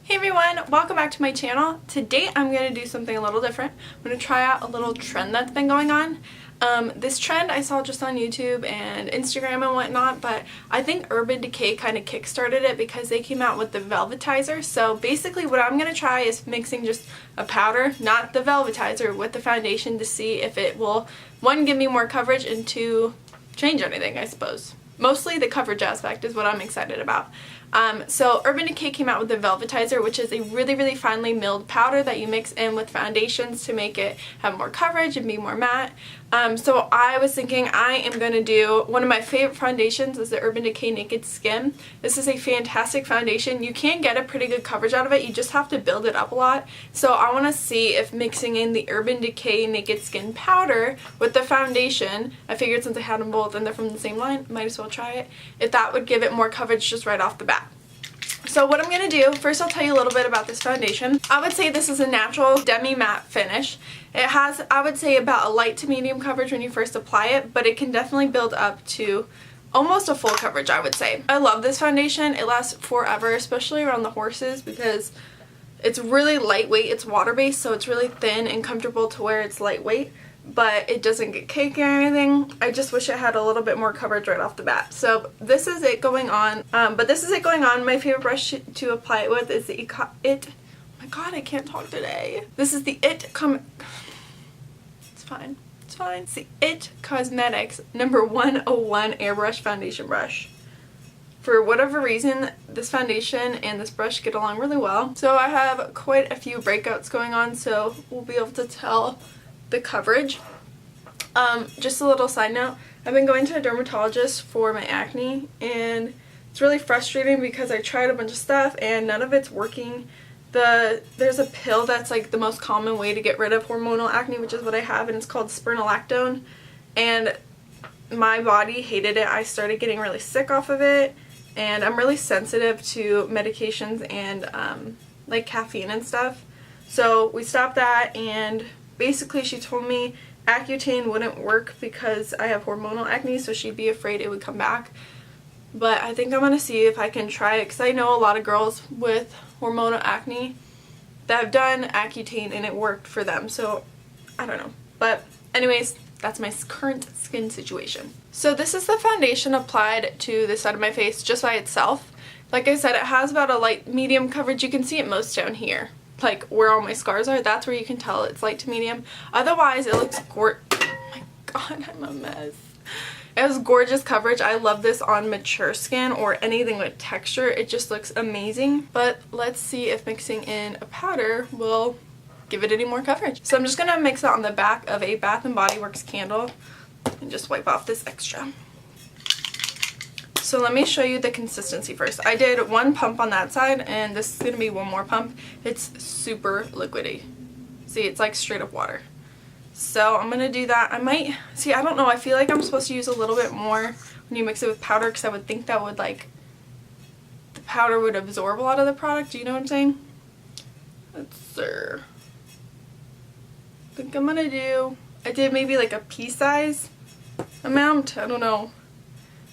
Hey everyone, welcome back to my channel. Today I'm going to do something a little different. I'm going to try out a little trend that's been going on. This trend I saw just on YouTube and Instagram and whatnot, but I think Urban Decay kind of kickstarted it because they came out with the velvetizer. So basically what I'm going to try is mixing just a powder, not the velvetizer, with the foundation to see if it will, one, give me more coverage, and two, change anything, I suppose. Mostly the coverage aspect is what I'm excited about. So Urban Decay came out with the velvetizer, which is a really finely milled powder that you mix in with foundations to make it have more coverage and be more matte. So I was thinking I am going to do, one of my favorite foundations is the Urban Decay Naked Skin. This is a fantastic foundation. You can get a pretty good coverage out of it, you just have to build it up a lot. So I want to see if mixing in the Urban Decay Naked Skin powder with the foundation, I figured since I had them both and they're from the same line, might as well try it, if that would give it more coverage just right off the bat. So what I'm going to do, first I'll tell you a little bit about this foundation. I would say this is a natural demi-matte finish. It has, I would say, about a light to medium coverage when you first apply it, but it can definitely build up to almost a full coverage, I would say. I love this foundation. It lasts forever, especially around the horses, because it's really lightweight. It's water-based, so it's really thin and comfortable to wear. It's lightweight, but it doesn't get cakey or anything. I just wish it had a little bit more coverage right off the bat. So this is it going on. My favorite brush to apply it with is the oh my god, I can't talk today. This is the It's fine. It's fine. It's the It Cosmetics number 101 airbrush foundation brush. For whatever reason, this foundation and this brush get along really well. So I have quite a few breakouts going on, so we'll be able to tell the coverage. Just a little side note, I've been going to a dermatologist for my acne, and it's really frustrating because I tried a bunch of stuff and none of it's working. There's a pill that's like the most common way to get rid of hormonal acne, which is what I have, and it's called spironolactone, and my body hated it. I started getting really sick off of it, and I'm really sensitive to medications and like caffeine and stuff. So we stopped that, and basically she told me Accutane wouldn't work because I have hormonal acne, so she'd be afraid it would come back. But I think I'm going to see if I can try it, because I know a lot of girls with hormonal acne that have done Accutane and it worked for them, so I don't know. But anyways, that's my current skin situation. So this is the foundation applied to the side of my face just by itself. Like I said, it has about a light medium coverage. You can see it most down here, like where all my scars are. That's where you can tell it's light to medium. Otherwise it looks oh my god, I'm a mess. It has gorgeous coverage. I love this on mature skin or anything with texture. It just looks amazing. But let's see if mixing in a powder will give it any more coverage. So I'm just going to mix it on the back of a Bath & Body Works candle and just wipe off this extra. So let me show you the consistency first. I did one pump on that side, and this is going to be one more pump. It's super liquidy. See, it's like straight up water. So I'm going to do that. I don't know, I feel like I'm supposed to use a little bit more when you mix it with powder, because I would think that would the powder would absorb a lot of the product. Do you know what I'm saying? Let's see. I think I'm going to do, I did maybe like a pea size amount. I don't know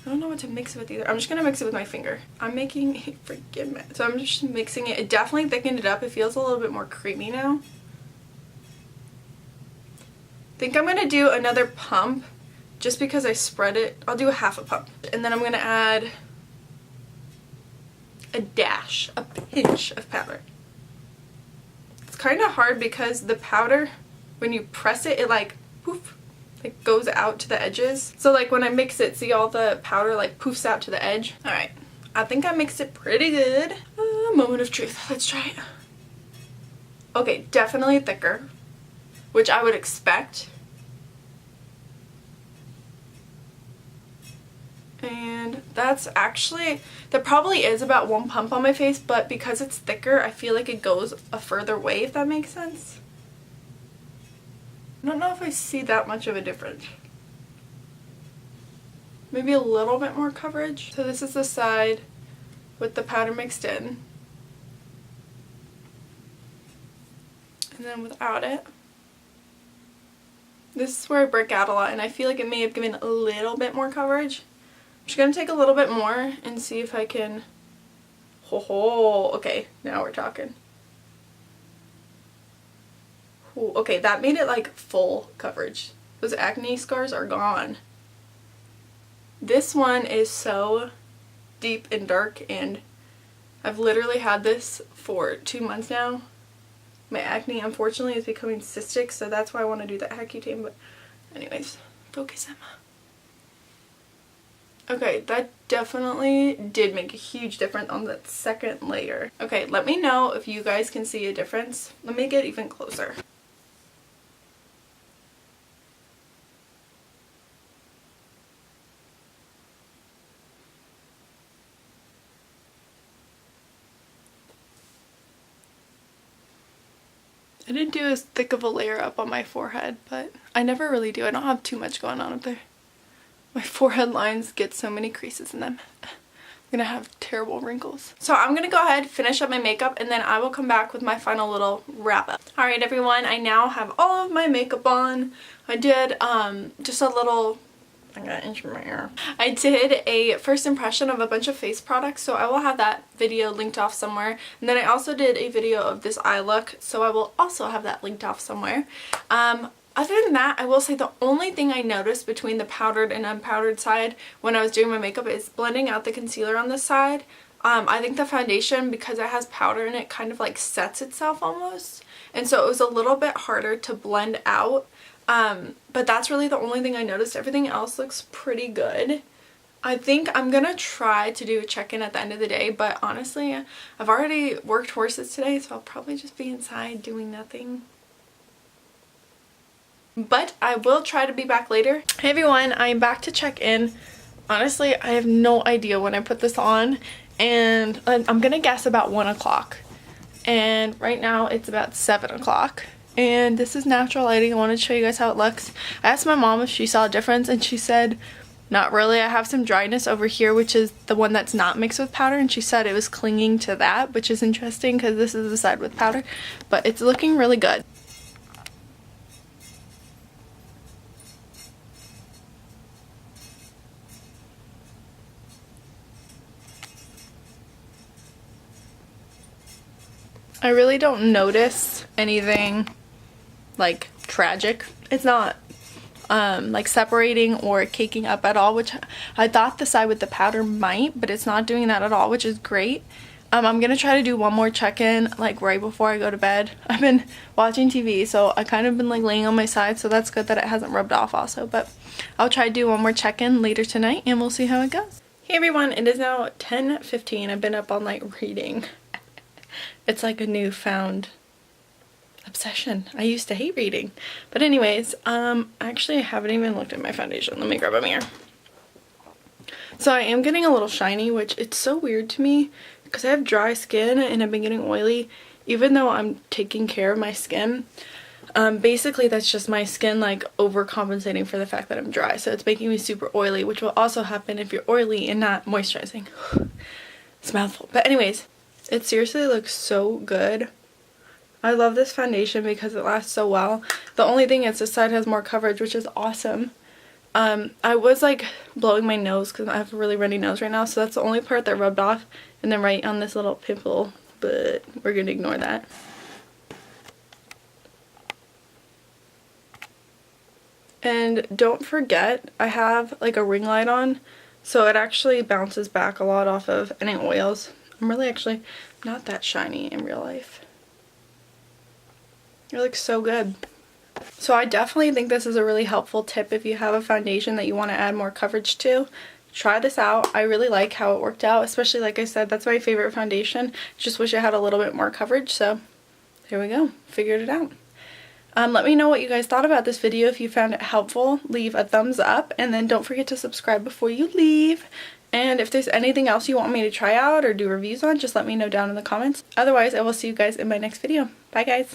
what to mix it with either. I'm just going to mix it with my finger. I'm making a freaking mess. So I'm just mixing it. It definitely thickened it up. It feels a little bit more creamy now. I think I'm going to do another pump just because I spread it. I'll do a half a pump. And then I'm going to add a pinch of powder. It's kind of hard because the powder, when you press it, it like poof, it goes out to the edges. So like when I mix it, see all the powder like poofs out to the edge. Alright, I think I mixed it pretty good. Moment of truth. Let's try it. Okay, definitely thicker, which I would expect. And that probably is about one pump on my face, but because it's thicker, I feel like it goes a further way, if that makes sense. I don't know if I see that much of a difference. Maybe a little bit more coverage. So this is the side with the powder mixed in. And then without it. This is where I break out a lot, and I feel like it may have given a little bit more coverage. I'm just going to take a little bit more and see if I can Oh, okay, now we're talking. Ooh, okay, that made it like full coverage. Those acne scars are gone. This one is so deep and dark, and I've literally had this for 2 months now. My acne, unfortunately, is becoming cystic, so that's why I want to do the Accutane, but anyways, focus, Emma. Okay, that definitely did make a huge difference on that second layer. Okay, let me know if you guys can see a difference. Let me get even closer. I didn't do as thick of a layer up on my forehead, but I never really do. I don't have too much going on up there. My forehead lines get so many creases in them. I'm gonna have terrible wrinkles. So I'm gonna go ahead, finish up my makeup, and then I will come back with my final little wrap up. Alright everyone, I now have all of my makeup on. I did just a little, I got an inch from my hair. I did a first impression of a bunch of face products, so I will have that video linked off somewhere. And then I also did a video of this eye look, so I will also have that linked off somewhere. Other than that, I will say the only thing I noticed between the powdered and unpowdered side when I was doing my makeup is blending out the concealer on this side. I think the foundation, because it has powder in it, kind of like sets itself almost. And so it was a little bit harder to blend out. But that's really the only thing I noticed. Everything else looks pretty good. I think I'm gonna try to do a check-in at the end of the day, but honestly, I've already worked horses today, so I'll probably just be inside doing nothing. But I will try to be back later. Hey everyone, I'm back to check in. Honestly, I have no idea when I put this on, and I'm gonna guess about 1 o'clock. And right now it's about 7 o'clock. And this is natural lighting. I wanted to show you guys how it looks. I asked my mom if she saw a difference, and she said not really. I have some dryness over here, which is the one that's not mixed with powder, and she said it was clinging to that, which is interesting because this is the side with powder, but it's looking really good. I really don't notice anything like tragic. It's not like separating or caking up at all, which I thought the side with the powder might, but it's not doing that at all, which is great. I'm gonna try to do one more check-in like right before I go to bed. I've been watching TV, so I kind of been like laying on my side, so that's good that it hasn't rubbed off also, but I'll try to do one more check-in later tonight and we'll see how it goes. Hey everyone, it is now 10:15. I've been up all night reading. It's like a newfound obsession. I used to hate reading. But anyways, actually I haven't even looked at my foundation. Let me grab a mirror. So I am getting a little shiny, which it's so weird to me because I have dry skin and I've been getting oily even though I'm taking care of my skin. Basically that's just my skin like overcompensating for the fact that I'm dry. So it's making me super oily, which will also happen if you're oily and not moisturizing. It's a mouthful. But anyways, it seriously looks so good. I love this foundation because it lasts so well. The only thing is this side has more coverage, which is awesome. I was like blowing my nose because I have a really runny nose right now, so that's the only part that rubbed off, and then right on this little pimple, but we're gonna ignore that. And don't forget, I have like a ring light on, so it actually bounces back a lot off of any oils. I'm really actually not that shiny in real life. It looks so good. So I definitely think this is a really helpful tip if you have a foundation that you want to add more coverage to. Try this out. I really like how it worked out, especially like I said, that's my favorite foundation. Just wish it had a little bit more coverage, so here we go. Figured it out. Let me know what you guys thought about this video. If you found it helpful, leave a thumbs up, and then don't forget to subscribe before you leave. And if there's anything else you want me to try out or do reviews on, just let me know down in the comments. Otherwise, I will see you guys in my next video. Bye guys!